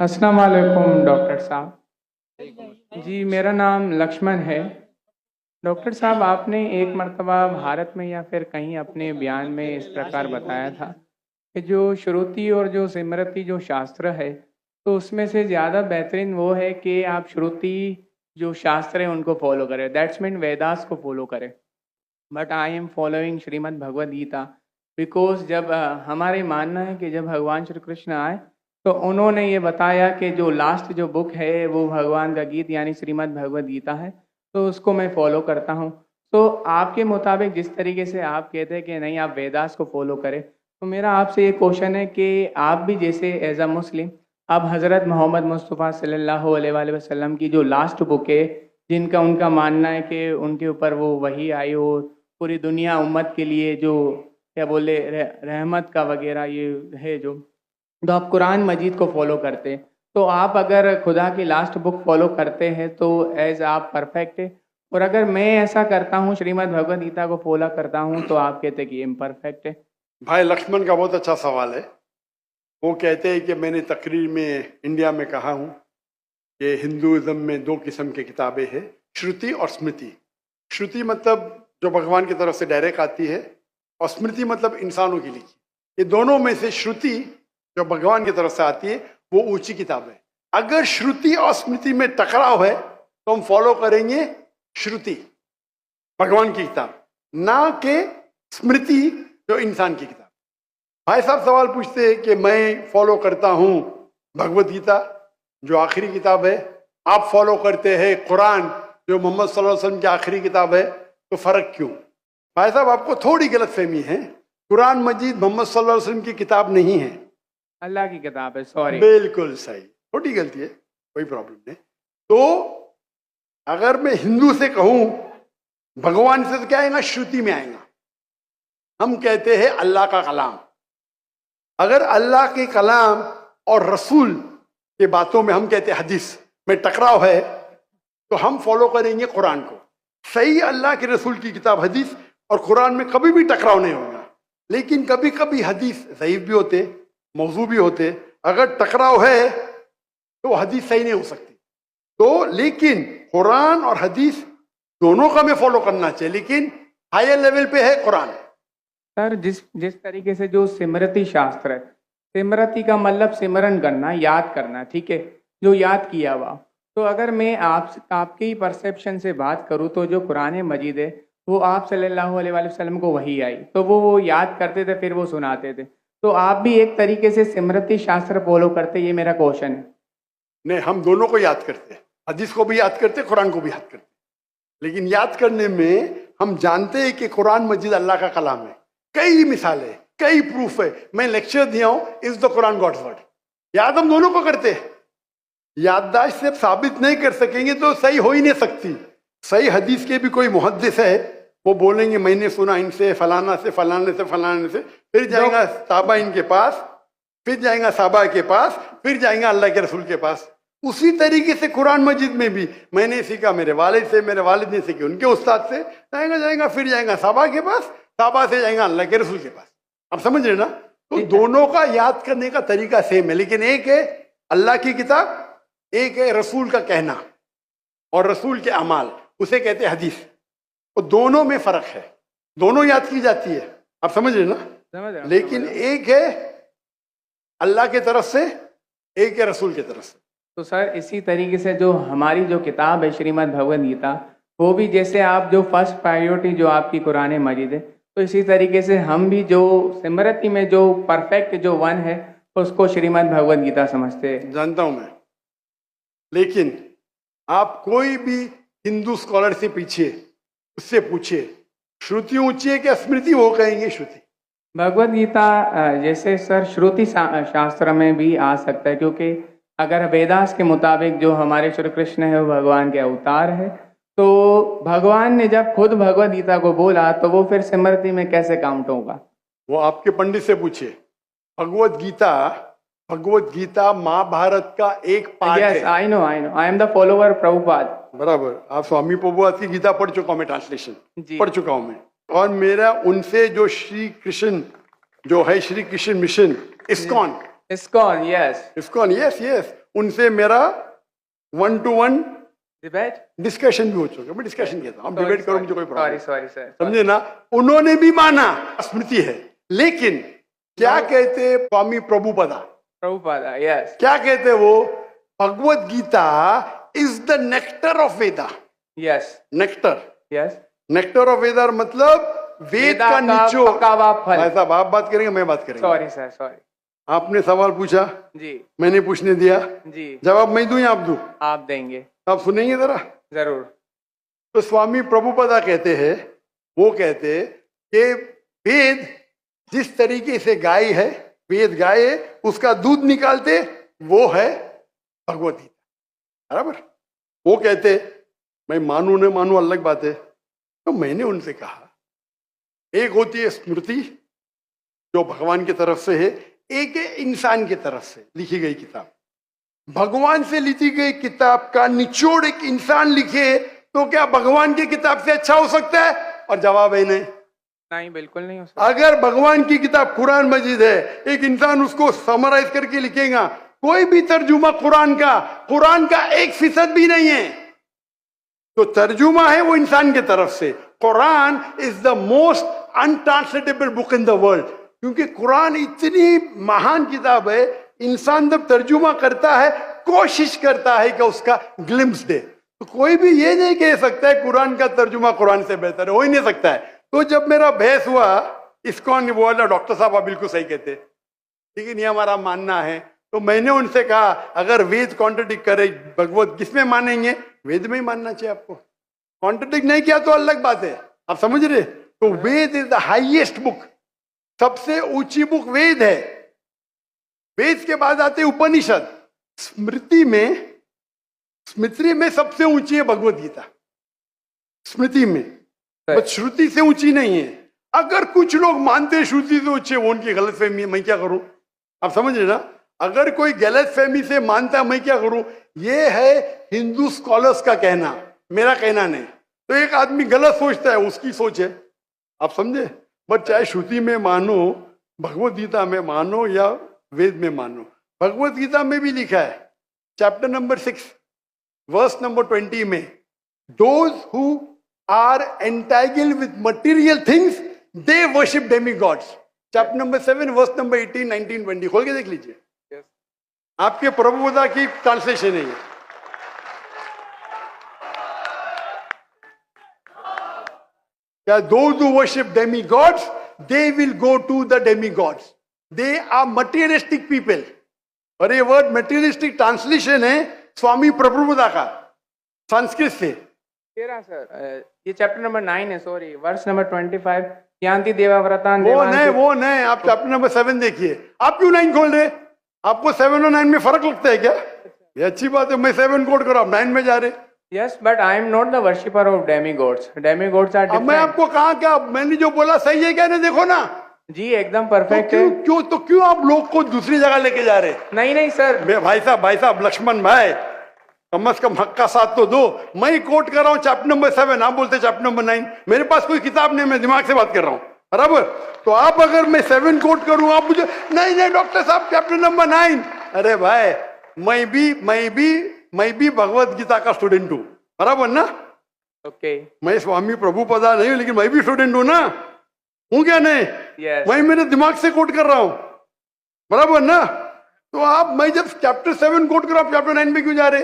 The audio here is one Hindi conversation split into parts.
अस्सलाम वालेकुम डॉक्टर साहब। जी मेरा नाम लक्ष्मण है। डॉक्टर साहब आपने एक मर्तबा भारत में या फिर कहीं अपने बयान में इस प्रकार बताया था कि जो श्रुति और जो सिमरति जो शास्त्र है तो उसमें से ज़्यादा बेहतरीन वो है कि आप श्रुति जो शास्त्र है उनको फॉलो करें, दैट्स मीन वेदास को फॉलो करें। But I am following Shrimad Bhagavad Gita because जब हमारे मानना है कि जब भगवान श्री कृष्ण आए तो उन्होंने ये बताया कि जो लास्ट जो बुक है वो भगवान का गीत यानी श्रीमद् भगवद गीता है, तो उसको मैं फॉलो करता हूँ। तो आपके मुताबिक जिस तरीके से आप कहते हैं कि नहीं आप वेदास को फॉलो करें, तो मेरा आपसे ये क्वेश्चन है कि आप भी जैसे एज अ मुस्लिम अब हज़रत मोहम्मद मुस्तफ़ा सल्लल्लाहु अलैहि वसल्लम की जो लास्ट बुक है जिनका उनका मानना है कि उनके ऊपर वो वही आई हो पूरी दुनिया उम्मत के लिए जो क्या बोले रहमत का वगैरह ये है जो, तो आप कुरान मजीद को फॉलो करते हैं। तो आप अगर खुदा की लास्ट बुक फॉलो करते हैं तो एज आप परफेक्ट है, और अगर मैं ऐसा करता हूँ श्रीमद् भगवद गीता को फॉलो करता हूँ तो आप कहते हैं कि इम्परफेक्ट है। भाई लक्ष्मण का बहुत अच्छा सवाल है। वो कहते हैं कि मैंने तकरीर में इंडिया में कहा हूँ कि हिंदुइज्म में दो किस्म की किताबें हैं, श्रुति और स्मृति। श्रुति मतलब जो भगवान की तरफ से डायरेक्ट आती है, और स्मृति मतलब इंसानों की लिखी। ये दोनों में से श्रुति जो भगवान की तरफ से आती है वो ऊंची किताब है। अगर श्रुति और स्मृति में टकराव है तो हम फॉलो करेंगे श्रुति, भगवान की किताब, ना कि स्मृति जो इंसान की किताब। भाई साहब सवाल पूछते हैं कि मैं फॉलो करता हूं भगवत गीता जो आखिरी किताब है, आप फॉलो करते हैं कुरान जो मोहम्मद सल्लल्लाहु अलैहि वसल्लम की आखिरी किताब है, तो फर्क क्यों? भाई साहब आपको थोड़ी गलतफहमी है। कुरान मजीद मोहम्मद सल्लल्लाहु अलैहि वसल्लम की किताब नहीं है, अल्लाह की किताब है। सॉरी, बिल्कुल सही, छोटी गलती है, कोई प्रॉब्लम नहीं। तो अगर मैं हिंदू से कहूं भगवान से, तो क्या आएगा? श्रुति में आएगा। हम कहते हैं अल्लाह का कलाम। अगर अल्लाह के कलाम और रसूल के बातों में हम कहते हैं हदीस में टकराव है तो हम फॉलो करेंगे कुरान को। सही अल्लाह के रसूल की किताब हदीस और कुरान में कभी भी टकराव नहीं होगा, लेकिन कभी कभी हदीस ज़ईफ भी होते, मौजू भी होते। अगर टकराव है तो हदीस सही नहीं हो सकती। तो लेकिन कुरान और हदीस दोनों का हमें फॉलो करना चाहिए, लेकिन हायर लेवल पे है कुरान। सर जिस जिस तरीके से जो सिमरती शास्त्र है, सिमरती का मतलब सिमरन करना, याद करना, ठीक है, जो याद किया हुआ। तो अगर मैं आपके ही परसेप्शन से बात करूँ तो जो कुरान मजीद है वो आप सल्लल्लाहु अलैहि वसल्लम को वही आई तो वो याद करते थे, फिर वो सुनाते थे। तो आप भी एक तरीके से सिमरती शास्त्र फॉलो करते, ये मेरा क्वेश्चन है। नहीं, हम दोनों को याद करते हैं, हदीस को भी याद करते, कुरान को भी याद करते। लेकिन याद करने में हम जानते हैं कि कुरान मजीद अल्लाह का कलाम है। कई मिसालें, कई प्रूफ है। मैं लेक्चर दिया हूं, is the Quran God's word. याद हम दोनों को करते हैं। याददाश्त से साबित नहीं कर सकेंगे तो सही हो ही नहीं सकती। सही हदीस के भी कोई मुहद्दिस है, वो बोलेंगे मैंने सुना इनसे फलाना से फलाने से फलाने से, फिर जाएगा साहबा इनके पास, फिर जाएगा साहबा के पास, फिर जाएगा अल्लाह के रसूल के पास। उसी तरीके से कुरान मजीद में भी मैंने सीखा मेरे वालिद से, मेरे वालिद ने सीखी उनके उस्ताद से, जाएगा फिर जाएगा साहबा के पास, साहबा से जाएगा अल्लाह के रसूल के पास। आप समझ रहे ना? तो दोनों का याद करने का तरीका सेम है, लेकिन एक है अल्लाह की किताब, एक है रसूल का कहना और रसूल के अमाल, उसे कहते हैं हदीस। तो दोनों में फर्क है, दोनों याद की जाती है। आप समझ रहे ना? समझ रहे, लेकिन एक है अल्लाह की तरफ से, एक है रसूल की तरफ से। तो सर इसी तरीके से जो हमारी जो किताब है श्रीमद् भगवद गीता, वो भी जैसे आप जो फर्स्ट प्रायोरिटी जो आपकी कुरान मजीद है, तो इसी तरीके से हम भी जो सिमरती में जो परफेक्ट जो वन है उसको श्रीमद् भगवद गीता समझते हैं। जानता हूं मैं, लेकिन आप कोई भी हिंदू स्कॉलर से पीछे उससे पूछिए श्रुति ऊंची है क्या स्मृति, वो कहेंगे श्रुति। भगवद गीता जैसे सर श्रुति शास्त्र में भी आ सकता है, क्योंकि अगर वेदास के मुताबिक जो हमारे श्री कृष्ण है वो भगवान के अवतार है, तो भगवान ने जब खुद भगवद गीता को बोला तो वो फिर स्मृति में कैसे काउंट होगा? वो आपके पंडित से पूछिए। भगवद गीता महाभारत का एक पार्ट है। I know, I am the follower Prabhupada. बराबर, आप स्वामी प्रभुपाद की गीता पढ़ चुका हूं मैं, ट्रांसलेशन पढ़ चुका हूं मैं। और मेरा उनसे जो श्री कृष्ण जो है, Shri Krishna mission, ISKCON, ISKCON, yes ISKCON, yes yes, उनसे मेरा 1-to-1 डिबेट, डिस्कशन भी हो चुका है। मैं डिस्कशन कहता हूँ, हम डिबेट करो, मुझे कोई प्रॉब्लम सॉरी नहीं। सॉरी सर, समझे ना, उन्होंने भी माना, स्मृति है। लेकिन क्या कहते स्वामी प्रभुपदा, प्रभुपादा, यस क्या कहते वो, Bhagavad Gita is the nectar of Veda. Yes nectar, yes, nectar of Veda मतलब वेद का निचोड़। पका हुआ फल। भाई साहब आप बात करेंगे, मैं बात करेंगे। सॉरी सर, सॉरी आपने सवाल पूछा, जी मैंने पूछने दिया, जी, जवाब मैं दूं या आप दूं? आप देंगे, आप सुनेंगे जरा। जरूर। तो स्वामी प्रभुपदा कहते हैं, वो कहते कि वेद जिस तरीके से गाय है, वेद गाय है, उसका दूध निकालते वो है भगवत गीता, बराबर। वो कहते, मैं मानू न मानू अलग बात है। तो मैंने उनसे कहा, एक होती है स्मृति जो भगवान की तरफ से है, एक है इंसान की तरफ से लिखी गई किताब। भगवान से लिखी गई किताब का निचोड़ एक इंसान लिखे तो क्या भगवान की किताब से अच्छा हो सकता है? और जवाब है नहीं, नहीं बिल्कुल नहीं हो सकता। अगर भगवान की किताब कुरान मजीद है, एक इंसान उसको समराइज करके लिखेगा, कोई भी तर्जुमा कुरान का 1% भी नहीं है। तो तर्जुमा है वो इंसान की तरफ से। Quran is the most untranslatable book in the world, क्योंकि कुरान इतनी महान किताब है, इंसान जब तर्जुमा करता है, कोशिश करता है कि उसका ग्लिम्स दे। तो कोई भी ये नहीं कह सकता है कुरान का तर्जुमा कुरान से बेहतर है, हो ही नहीं सकता है। तो जब मेरा बहस हुआ, इस्कॉन बोला डॉक्टर साहब आप बिल्कुल सही कहते, लेकिन ये हमारा मानना है। तो मैंने उनसे कहा, अगर वेद कॉन्ट्रडिक्ट करे भगवत, किसमें मानेंगे? वेद में ही मानना चाहिए आपको। कॉन्ट्रडिक्ट नहीं किया तो अलग बात है, आप समझ रहे? तो वेद इज द हाईएस्ट बुक, सबसे ऊंची बुक वेद है। वेद के बाद आते उपनिषद। स्मृति में सबसे ऊंची है भगवत गीता, स्मृति में, बस श्रुति से ऊंची नहीं है। अगर कुछ लोग मानते हैं श्रुति से ऊंची, वो उनकी गलतफहमी है, मैं क्या करूं? आप समझ रहे ना? अगर कोई गलतफहमी से मानता है, मैं क्या करूं? ये है हिंदू स्कॉलर्स का कहना, मेरा कहना नहीं। तो एक आदमी गलत सोचता है, उसकी सोच है, आप समझे? बट चाहे श्रुति में मानो, भगवत गीता में मानो या वेद में मानो, भगवत गीता में भी लिखा है, चैप्टर नंबर 6 वर्स नंबर 20 में, those who are entangled with material things they worship demigods. Chapter number 7 verse number 18, 19, 20 खोल के देख लीजिए। आपके प्रभुपदा की ट्रांसलेशन है ये। क्या those who worship demigods, they will go to the demigods. They are materialistic people. और ये वर्ड materialistic ट्रांसलेशन है स्वामी प्रभुपदा का संस्कृत से। सर ये चैप्टर नंबर 9 है, सॉरी, वर्स नंबर 25, यान्ति देवाव्रतान। वो नहीं, आप चैप्टर नंबर 7 देखिए। आप क्यों 9 खोल रहे? आपको 7 और 9 में फर्क लगता है क्या? ये अच्छी बात है, मैं 7 कोट करो, आप 9 में जा रहे। Yes, but I am not the worshipper of demigods. Demigods are अब मैं आपको कहा क्या, मैंने जो बोला सही है क्या? नहीं, देखो ना जी, एकदम परफेक्ट है। है। क्यों आप लोग को दूसरी जगह लेके जा रहे? नहीं सर, भाई साहब लक्ष्मण भाई, कम से कम हक का साथ तो दो। मैं कोट कर रहा हूँ चैप्टर नंबर 7, आप बोलते चैप्टर नंबर 9। मेरे पास कोई किताब नहीं, मैं दिमाग से बात कर रहा हूँ, बराबर? तो आप अगर मैं 7 कोट करूँ, आप मुझे नहीं डॉक्टर साहब चैप्टर नंबर 9। अरे भाई, मैं भी भगवत गीता का स्टूडेंट हूँ, बराबर ना? ओके। मैं स्वामी प्रभुपदा नहीं हूँ, लेकिन मैं भी स्टूडेंट हूँ ना, हूँ क्या नहीं? yes. मैं मेरे दिमाग से कोट कर रहा हूँ, बराबर ना? तो मैं जब चैप्टर 7 कोट कर रहा हूँ, चैप्टर 9 में क्यों जा रहे?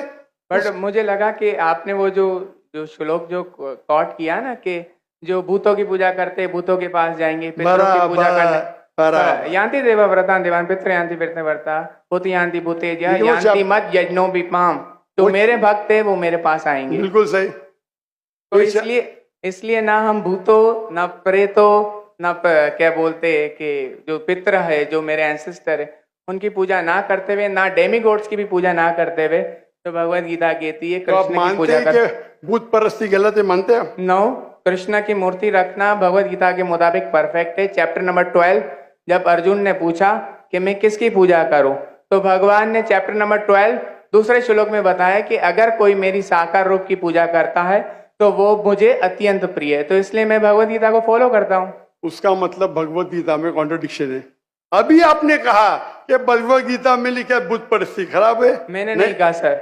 बट मुझे लगा कि आपने वो जो श्लोक जो कोट किया ना, कि जो भूतों की पूजा करते भूतों के पास जाएंगे, पितरों की पूजा करने, यान्ति देवाव्रतान देवान पितृ यान्ति पितृव्रता भूत यान्ति भूते यान्ति मत यज्ञो विपाम। तो मेरे भक्त है, वो मेरे पास आएंगे। बिल्कुल सही। तो इसलिए ना हम भूतों, ना प्रेतों, ना क्या बोलते हैं कि जो पितृ है, जो मेरे एंसेस्टर है, उनकी पूजा ना करते हुए, ना डेमीगॉड्स की भी पूजा ना करते हुए, तो भगवत गीता कहती है कृष्ण की पूजा कर। भूत परस्ती गलत है, मानते हैं? नो, कृष्ण की मूर्ति रखना भगवत गीता के मुताबिक परफेक्ट है। चैप्टर नंबर 12, जब अर्जुन ने पूछा कि मैं किसकी पूजा करूं, तो भगवान ने चैप्टर नंबर 12 दूसरे श्लोक में बताया कि अगर कोई मेरी साकार रूप की पूजा करता है तो वो मुझे अत्यंत प्रिय है। तो इसलिए मैं भगवत गीता को फॉलो करता हूँ। उसका मतलब भगवत गीता में कॉन्ट्रडिक्शन है। अभी आपने कहा कि भगवद गीता में लिखा है बुद्ध परिस्थिति खराब है। मैंने नहीं कहा सर।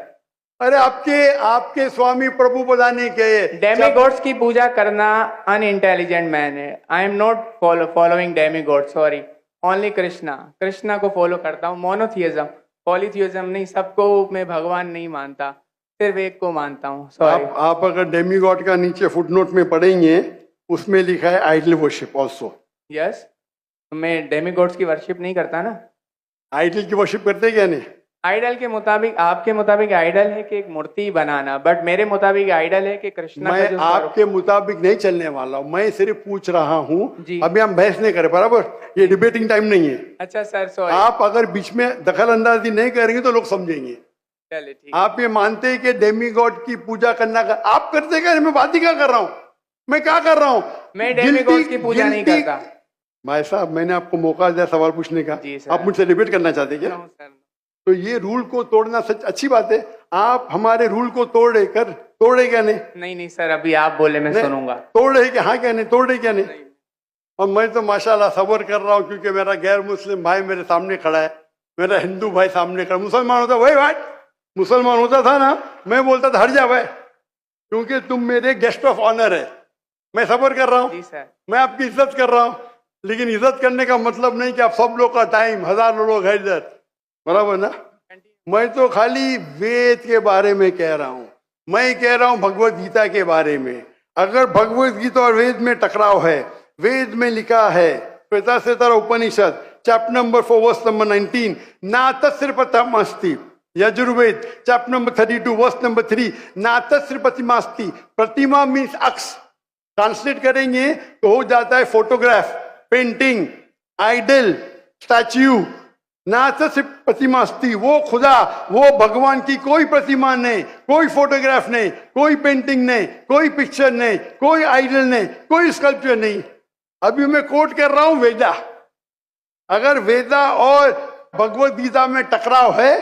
अरे आपके स्वामी प्रभु बताने के डेमीगॉड्स की पूजा करना अनइंटेलिजेंट मैन है। आई am not following demigod, sorry, only Krishna. Krishna को फॉलो करता हूँ। मोनोथियज्म, पॉलीथियज्म नहीं। सबको मैं भगवान नहीं मानता, सिर्फ एक को मानता हूँ। सॉरी। आप अगर डेमीगॉड का नीचे फुटनोट में पढ़ेंगे, उसमें लिखा है आइडल वर्शिप ऑल्सो। यस, मैं डेमीगॉड्स की वर्शिप नहीं करता ना। आइडल की वर्शिप करते क्या नहीं? आइडल के मुताबिक, आपके मुताबिक आइडल है कि एक मूर्ति बनाना, बट मेरे मुताबिक आइडल है कि कृष्णा का मैं जो आपके मुताबिक नहीं चलने वाला हूँ, मैं सिर्फ पूछ रहा हूँ। जी। अभी हम बहस नहीं करें, बराबर? ये डिबेटिंग टाइम नहीं है। अच्छा सर, सॉरी। आप अगर बीच में दखल अंदाजी नहीं करेंगे तो लोग समझेंगे। चलिए ठीक। आप ये मानते हैं कि डेमीगॉड की पूजा करना आप करते क्या? मैं बात ही क्या कर रहा हूँ? मैं क्या कर रहा हूँ? मैं डेमीगॉड्स की पूजा नहीं करता। भाई साहब, मैंने आपको मौका दिया सवाल पूछने का। जी सर। आप मुझसे डिबेट करना चाहते क्या? No sir. तो ये रूल को तोड़ना सच अच्छी बात है। आप हमारे रूल को तोड़े क्या नहीं? नहीं सर, अभी आप बोले मैं सुनूंगा। तोड़े क्या? हाँ क्या नहीं? तोड़े क्या नहीं? और मैं तो माशाल्लाह सब्र कर रहा हूँ, क्योंकि मेरा गैर मुस्लिम भाई मेरे सामने खड़ा है, मेरा हिंदू भाई सामने खड़ा। मुसलमान होता वही भाई, मुसलमान होता था ना, मैं बोलता था हट जा भाई, क्योंकि तुम मेरे गेस्ट ऑफ ऑनर है। मैं सब्र कर रहा हूँ, मैं आपकी इज्जत कर रहा हूँ। लेकिन इज्जत करने का मतलब नहीं कि आप सब लोग का टाइम, हजारों लोग है इधर, बराबर ना? मैं तो खाली वेद के बारे में कह रहा हूँ। मैं कह रहा हूँ भगवत गीता के बारे में। अगर भगवत गीता और वेद में टकराव है, वेद में लिखा है Shvetashvatara Upanishad chapter number 4 verse number 19, ना तस्र प्रतिमास्ति। Yajurveda chapter number 32 verse number 3, ना तस्र प्रतिमास्ति। प्रतिमा मीन्स अक्स, ट्रांसलेट करेंगे तो हो जाता है फोटोग्राफ, पेंटिंग, आइडल, स्टैच्यू। ना तस्र प्रतिमास्ति, वो खुदा, वो भगवान की कोई प्रतिमा नहीं, कोई फोटोग्राफ नहीं, कोई पेंटिंग नहीं, कोई पिक्चर नहीं, कोई आइडल नहीं, कोई स्कल्पचर नहीं। अभी मैं कोट कर रहा हूं वेदा। अगर वेदा और भगवत गीता में टकराव है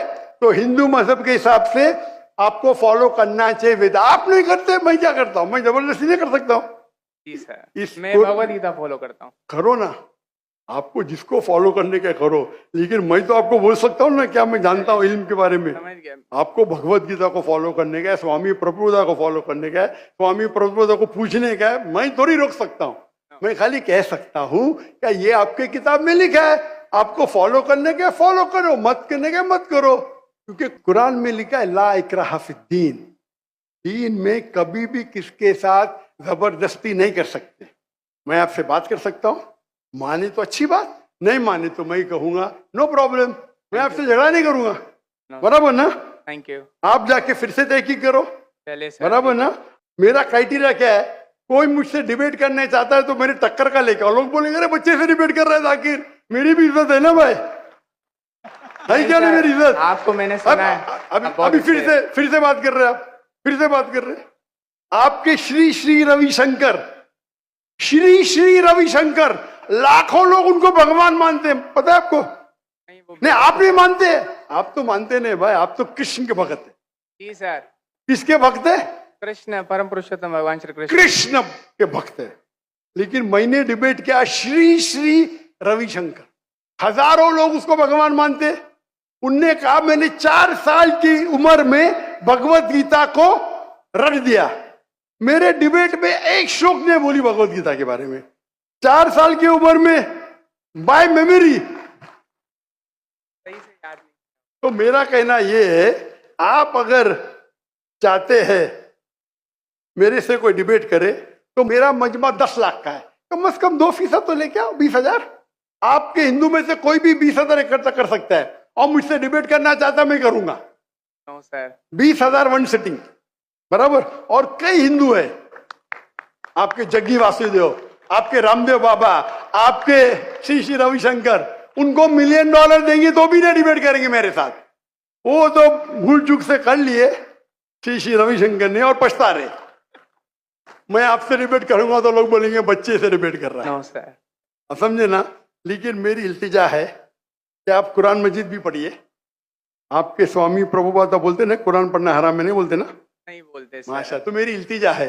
तो हिंदू मजहब के हिसाब से आपको फॉलो करना चाहिए वेदा। आप नहीं करते, मैं क्या करता हूं? मैं जबरदस्ती नहीं कर सकता हूं। जी सर, मैं भगवत गीता फॉलो करता हूं। करो ना, आपको जिसको फॉलो करने का करो, लेकिन मैं तो आपको बोल सकता हूँ ना क्या मैं जानता हूँ इल्म के बारे में। समझ गया। आपको भगवत गीता को फॉलो करने का है, स्वामी प्रभुदा को फॉलो करने का है, स्वामी प्रभुदा को पूछने का है। मैं थोड़ी रोक सकता हूँ, मैं खाली कह सकता हूँ क्या ये आपके किताब में लिखा है, आपको फॉलो करने का फॉलो करो, मत करने का मत करो। क्योंकि कुरान में लिखा है ला इकराहा फिद्दीन, दीन में कभी भी किसके साथ जबरदस्ती नहीं कर सकते। मैं आपसे बात कर सकता हूँ, माने तो अच्छी बात, नहीं माने तो मैं कहूंगा नो प्रॉब्लम, मैं आपसे झगड़ा नहीं करूंगा, बराबर ना? Thank you. आप जाके फिर से तहकीक करो, बराबर ना? मेरा क्राइटेरिया क्या है? कोई मुझसे डिबेट करने चाहता है तो मेरे टक्कर का लेकर, लोग बोलेंगे अरे बच्चे से डिबेट कर रहे हैं जाकिर, मेरी भी इज्जत है ना भाई, है क्या नहीं मेरी इज्जत? आपको मैंने सुना है। अभी फिर से बात कर रहे हैं आप, फिर से बात कर रहे हैं। आपके श्री श्री रविशंकर, श्री श्री रविशंकर, लाखों लोग उनको भगवान मानते हैं, पता है आपको? नहीं, आप नहीं मानते, आप तो मानते नहीं भाई, आप तो कृष्ण के भक्त है। जी सर। किसके भक्त है? कृष्ण, परम पुरुषोत्तम भगवान श्री कृष्ण, कृष्ण के भक्त है। लेकिन मैंने डिबेट किया श्री श्री रविशंकर, हजारों लोग उसको भगवान मानते। उनने कहा मैंने 4 साल की उम्र में भगवत गीता को रख दिया। मेरे डिबेट में एक शोक ने बोली भगवत गीता के बारे में, 4 साल की उम्र में, बाय मेमोरी। तो मेरा कहना यह है, आप अगर चाहते हैं मेरे से कोई डिबेट करे तो मेरा मजमा 10 लाख का है, कम से कम 2% तो लेके आओ, 20,000। आपके हिंदू में से कोई भी 20,000 इकट्ठा कर सकता है और मुझसे डिबेट करना चाहता मैं करूंगा। No sir. 20,000 वन सिटिंग, बराबर। और कई हिंदू है, आपके जग्गी वासुदेव, आपके रामदेव बाबा, आपके श्री श्री रविशंकर, उनको $1 मिलियन देंगे तो भी नहीं डिबेट करेंगे मेरे साथ। वो तो भूल चूक से कर लिए श्री श्री रविशंकर ने और पछता रहे। मैं आपसे डिबेट करूंगा तो लोग बोलेंगे बच्चे से डिबेट कर रहा है। No sir. आप समझे ना? लेकिन मेरी इल्तिजा है कि आप कुरान मजीद भी पढ़िए। आपके स्वामी प्रभुपाद बोलते ना कुरान पढ़ना हराम है, नहीं बोलते ना? नहीं बोलते सर। माशा, तो मेरी इल्तिजा है,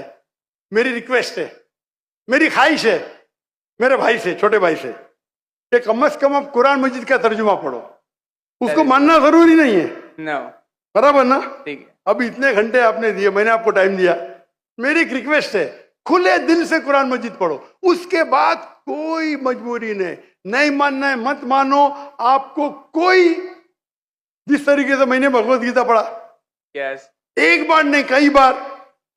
मेरी रिक्वेस्ट है, मेरी ख्वाहिश है मेरे भाई से, छोटे भाई से, कि कम से कम आप कुरान मजीद का तर्जुमा पढ़ो, उसको Correct. मानना जरूरी नहीं है, नो, बराबर ना। ठीक है। अब इतने घंटे आपने दिए, मैंने आपको टाइम दिया, मेरी एक रिक्वेस्ट है, खुले दिल से कुरान मजीद पढ़ो, उसके बाद कोई मजबूरी नहीं मानना है मत मानो, आपको कोई, जिस तरीके से मैंने भगवत गीता पढ़ा, यस, एक बार नहीं कई बार,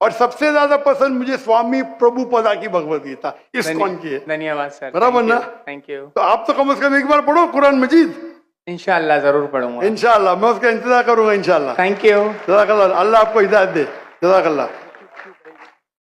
और सबसे ज्यादा पसंद मुझे स्वामी प्रभुपदा की भगवत गीता, इस्कॉन की है। धन्यवाद सर, बराबर ना? Thank you. तो आप तो कम से कम एक बार पढ़ो कुरान मजीद, इंशाल्लाह जरूर पढ़ूंगा। इंशाल्लाह मैं उसका इंतजार करूंगा इंशाल्लाह। Thank you. जज़ाकल्लाह, अल्लाह आपको हिदायत दे, जज़ाकल्लाह।